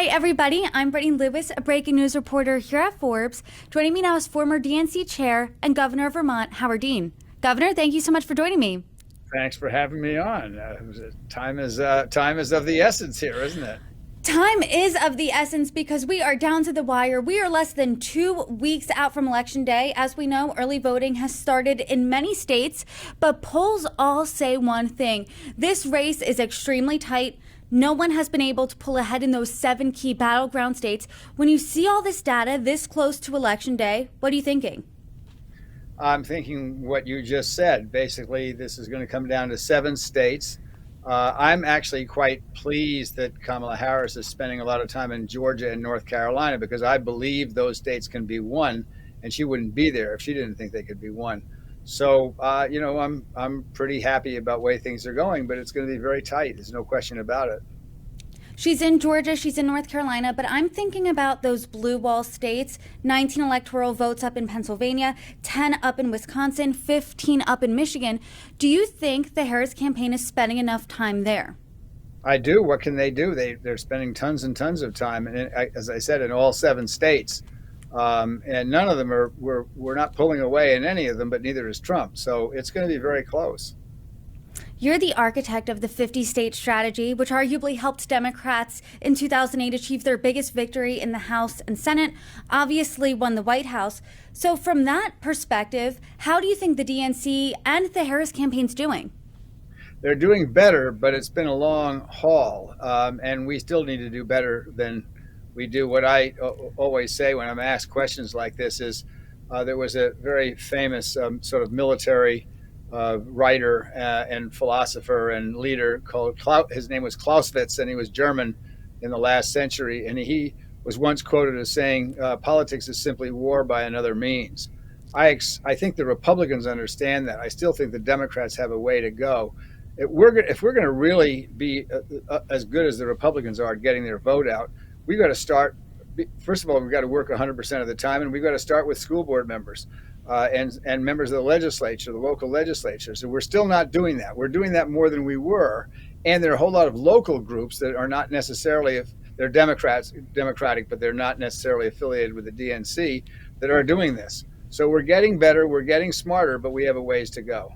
Hi, everybody. I'm Brittany Lewis, a breaking news reporter here at Forbes. Joining me now is former DNC chair and governor of Vermont, Howard Dean. Governor, thank you so much for joining me. Thanks for having me on. Time is of the essence here, isn't it? Time is of the essence because we are down to the wire. We are less than 2 weeks out from Election Day. As we know, early voting has started in many states, but polls all say one thing. This race is extremely tight. No one has been able to pull ahead in those 7 key battleground states. When you see all this data this close to Election Day, what are you thinking? I'm thinking what you just said. Basically, this is going to come down to 7 states. I'm actually quite pleased that Kamala Harris is spending a lot of time in Georgia and North Carolina because I believe those states can be won, and she wouldn't be there if she didn't think they could be won. So, I'm pretty happy about the way things are going, but it's going to be very tight. There's no question about it. She's in Georgia, she's in North Carolina, but I'm thinking about those blue wall states, 19 electoral votes up in Pennsylvania, 10 up in Wisconsin, 15 up in Michigan. Do you think the Harris campaign is spending enough time there? I do. What can they do? They're spending tons and tons of time, and as I said, in all 7 states, and none of them we're not pulling away in any of them, but neither is Trump. So it's going to be very close. You're the architect of the 50-state strategy, which arguably helped Democrats in 2008 achieve their biggest victory in the House and Senate, obviously won the White House. So from that perspective, how do you think the DNC and the Harris campaign's doing? They're doing better, but it's been a long haul, and we still need to do better than we do. What I always say when I'm asked questions like this is there was a very famous sort of military writer and philosopher and leader called his name was Clausewitz, and he was German in the last century, and he was once quoted as saying politics is simply war by another means. I think the Republicans understand that. I still think the Democrats have a way to go. If we're going to really be as good as the Republicans are at getting their vote out, we've got to start. First of all, we've got to work 100% of the time, and we've got to start with school board members. And members of the legislature, the local legislatures. So we're still not doing that. We're doing that more than we were. And there are a whole lot of local groups that are not necessarily, they're Democratic, but they're not necessarily affiliated with the DNC that are doing this. So we're getting better, we're getting smarter, but we have a ways to go.